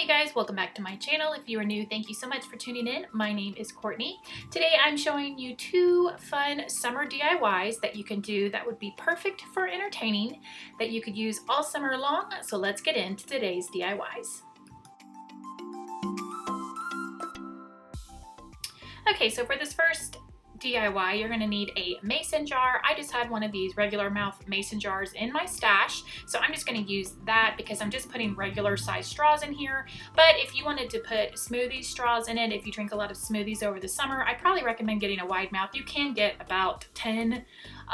guys, welcome back to my channel. If you are new, thank you so much for tuning in. My name is Courtney. Today I'm showing you two fun summer DIYs that you can do that would be perfect for entertaining, that you could use all summer long. So let's get into today's DIYs. Okay, so for this first DIY, you're going to need a mason jar. I just had one of these regular mouth mason jars in my stash, so I'm just going to use that because I'm just putting regular size straws in here. But if you wanted to put smoothie straws in it, if you drink a lot of smoothies over the summer, I probably recommend getting a wide mouth. You can get about 10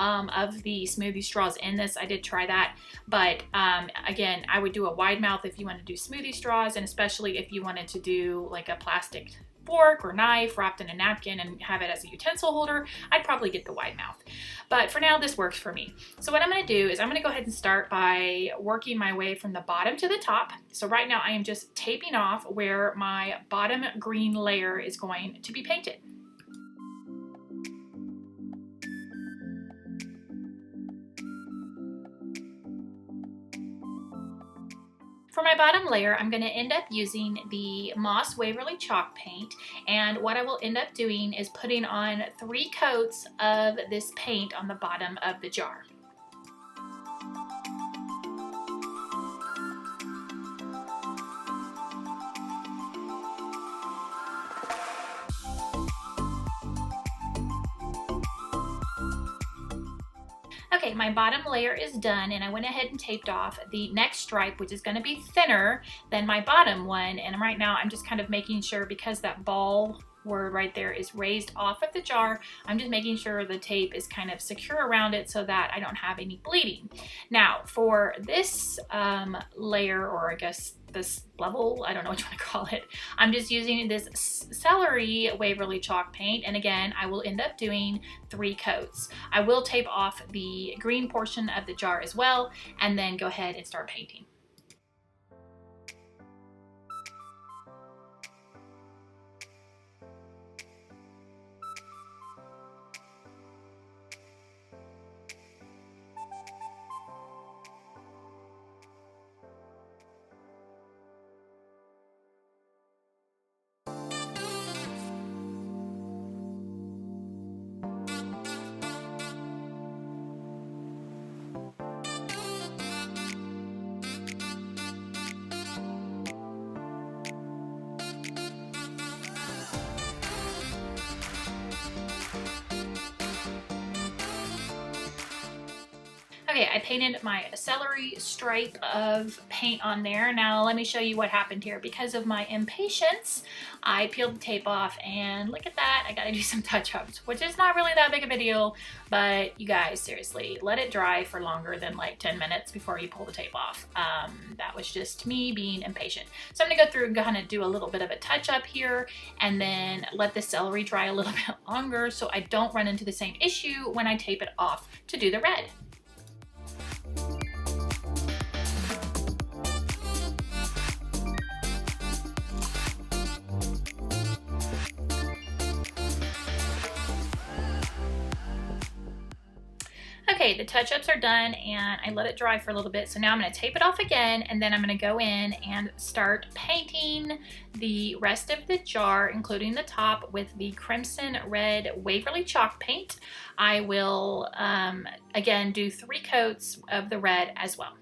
of the smoothie straws in this. I did try that, but again, I would do a wide mouth if you want to do smoothie straws, and especially if you wanted to do like a plastic fork or knife wrapped in a napkin and have it as a utensil holder, I'd probably get the wide mouth. But for now, this works for me. So what I'm going to do is I'm going to go ahead and start by working my way from the bottom to the top. So right now I am just taping off where my bottom green layer is going to be painted. For my bottom layer, I'm going to end up using the Moss Waverly chalk paint, and what I will end up doing is putting on 3 coats of this paint on the bottom of the jar. Okay, my bottom layer is done, and I went ahead and taped off the next stripe, which is going to be thinner than my bottom one. And right now I'm just kind of making sure, because that ball word right there is raised off of the jar, I'm just making sure the tape is kind of secure around it so that I don't have any bleeding. Now for this layer, or I guess this level, I don't know what you want to call it, I'm just using this celery Waverly chalk paint, and again I will end up doing 3 coats. I will tape off the green portion of the jar as well, and then go ahead and start painting. Okay, I painted my celery stripe of paint on there. Now let me show you what happened here. Because of my impatience, I peeled the tape off, and look at that, I gotta do some touch-ups, which is not really that big of a deal, but you guys, seriously, let it dry for longer than like 10 minutes before you pull the tape off. That was just me being impatient. So I'm gonna go through and kind of do a little bit of a touch-up here, and then let the celery dry a little bit longer so I don't run into the same issue when I tape it off to do the red. Okay, the touch-ups are done, and I let it dry for a little bit. So now I'm going to tape it off again, and then I'm going to go in and start painting the rest of the jar, including the top, with the crimson red Waverly chalk paint. I will, again, do 3 coats of the red as well.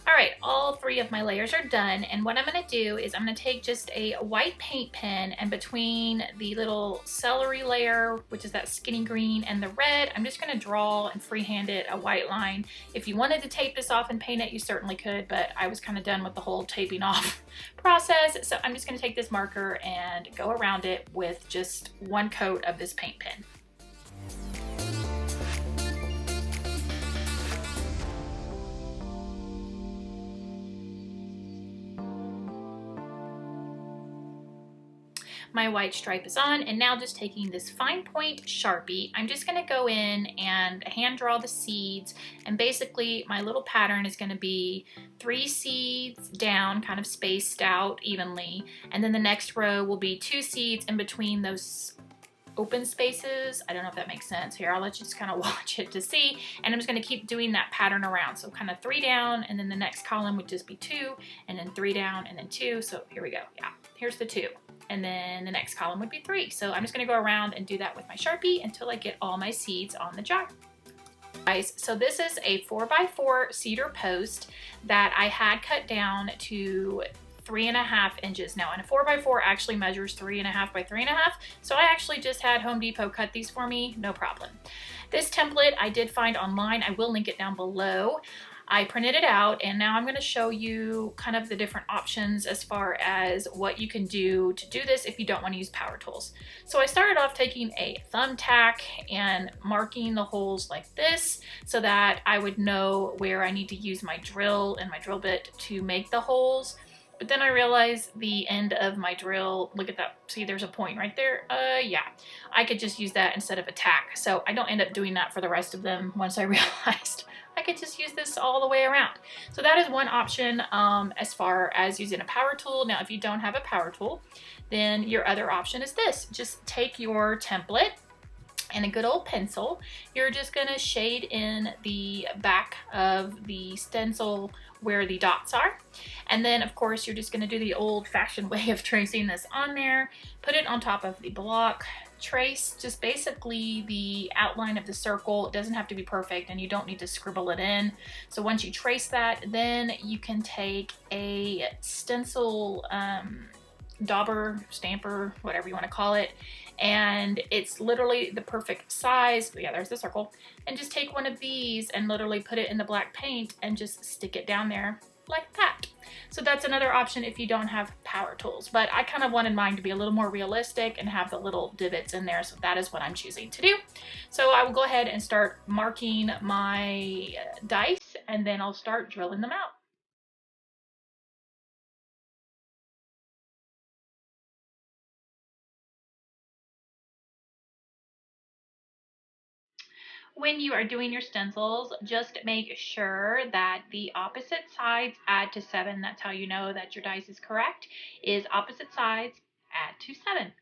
Alright, all 3 of my layers are done, and what I'm going to do is I'm going to take just a white paint pen, and between the little celery layer, which is that skinny green, and the red, I'm just going to draw and freehand it a white line. If you wanted to tape this off and paint it, you certainly could, but I was kind of done with the whole taping off process, so I'm just going to take this marker and go around it with just 1 coat of this paint pen. My white stripe is on, and now just taking this fine point Sharpie, I'm just gonna go in and hand draw the seeds, and basically my little pattern is gonna be 3 seeds down, kind of spaced out evenly, and then the next row will be 2 seeds in between those open spaces. I don't know if that makes sense. Here, I'll let you just kind of watch it to see, and I'm just going to keep doing that pattern around. So kind of 3 down, and then the next column would just be 2, and then 3 down, and then 2. So here we go. Yeah, here's the 2, and then the next column would be 3. So I'm just going to go around and do that with my Sharpie until I get all my seeds on the jar. Guys, so this is a 4x4 cedar post that I had cut down to 3.5 inches now, and a 4x4 actually measures 3.5 by 3.5, so I actually just had Home Depot cut these for me, no problem. This template I did find online. I will link it down below. I printed it out, and now I'm going to show you kind of the different options as far as what you can do to do this if you don't want to use power tools. So I started off taking a thumbtack and marking the holes like this so that I would know where I need to use my drill and my drill bit to make the holes. But then I realized the end of my drill, look at that, see there's a point right there? Yeah, I could just use that instead of a tack. So I don't end up doing that for the rest of them once I realized I could just use this all the way around. So that is one option as far as using a power tool. Now, if you don't have a power tool, then your other option is this. Just take your template and a good old pencil. You're just gonna shade in the back of the stencil where the dots are. And then of course you're just gonna do the old fashioned way of tracing this on there, put it on top of the block, trace just basically the outline of the circle. It doesn't have to be perfect, and you don't need to scribble it in. So once you trace that, then you can take a stencil dauber, stamper, whatever you want to call it, and it's literally the perfect size. Yeah, there's the circle. And just take one of these and literally put it in the black paint and just stick it down there like that. So that's another option if you don't have power tools, but I kind of wanted mine to be a little more realistic and have the little divots in there, so that is what I'm choosing to do. So I will go ahead and start marking my dice, and then I'll start drilling them out. When you are doing your stencils, just make sure that the opposite sides add to 7. That's how you know that your dice is correct, is opposite sides add to 7.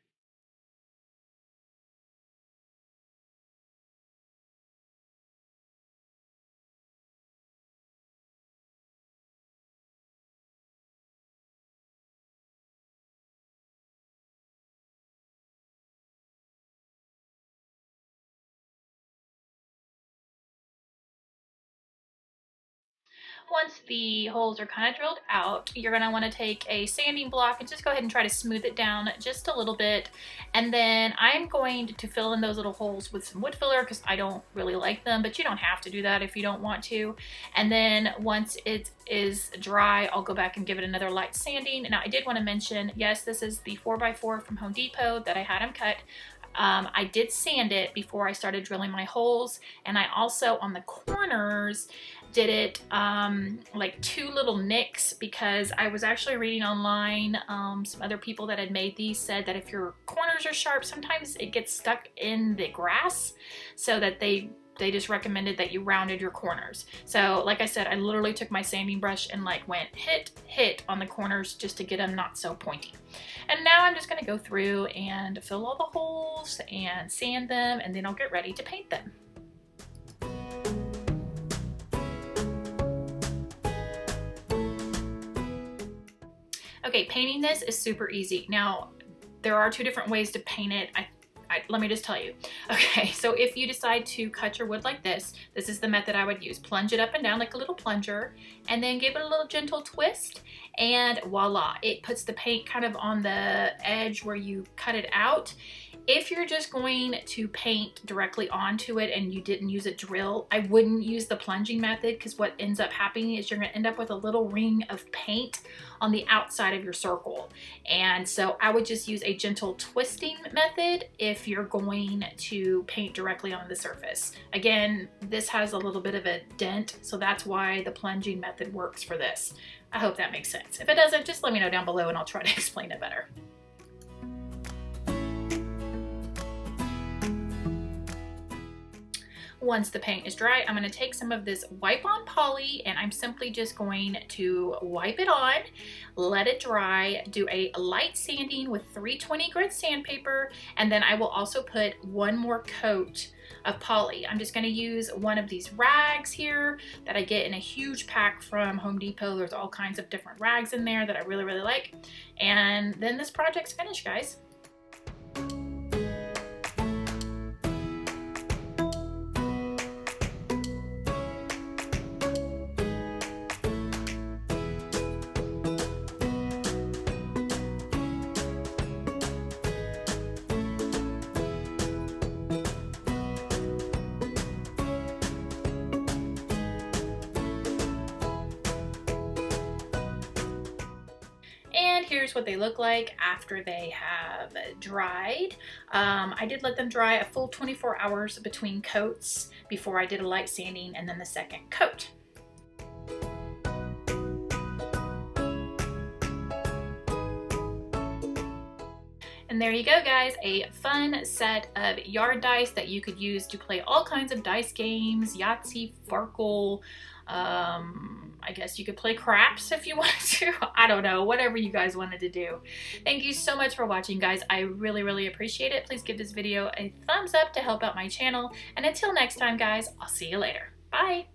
Once the holes are kind of drilled out, you're going to want to take a sanding block and just go ahead and try to smooth it down just a little bit. And then I'm going to fill in those little holes with some wood filler because I don't really like them, but you don't have to do that if you don't want to. And then once it is dry, I'll go back and give it another light sanding. Now, I did want to mention, yes, this is the 4x4 from Home Depot that I had them cut. I did sand it before I started drilling my holes, and I also on the corners did it like 2 little nicks, because I was actually reading online, some other people that had made these said that if your corners are sharp, sometimes it gets stuck in the grass, so that they just recommended that you rounded your corners. So like I said, I literally took my sanding brush and like went hit on the corners just to get them not so pointy. And now I'm just gonna go through and fill all the holes and sand them, and then I'll get ready to paint them. Okay, painting this is super easy. Now, there are 2 different ways to paint it. Let me just tell you. Okay, so if you decide to cut your wood like this is the method I would use. Plunge it up and down like a little plunger, and then give it a little gentle twist, and voila, it puts the paint kind of on the edge where you cut it out. If you're just going to paint directly onto it and you didn't use a drill, I wouldn't use the plunging method, because what ends up happening is you're going to end up with a little ring of paint on the outside of your circle. And so I would just use a gentle twisting method if you're going to paint directly on the surface. Again, this has a little bit of a dent, so that's why the plunging method works for this. I hope that makes sense. If it doesn't, just let me know down below and I'll try to explain it better. Once the paint is dry, I'm going to take some of this wipe on poly and I'm simply just going to wipe it on, let it dry, do a light sanding with 320 grit sandpaper, and then I will also put one more coat of poly. I'm just going to use one of these rags here that I get in a huge pack from Home Depot. There's all kinds of different rags in there that I really, really like. And then this project's finished, guys. And here's what they look like after they have dried. I did let them dry a full 24 hours between coats before I did a light sanding and then the second coat. And there you go, guys, a fun set of yard dice that you could use to play all kinds of dice games, Yahtzee, Farkle, I guess you could play craps if you wanted to. I don't know, whatever you guys wanted to do. Thank you so much for watching, guys. I really, really appreciate it. Please give this video a thumbs up to help out my channel. And until next time, guys, I'll see you later. Bye.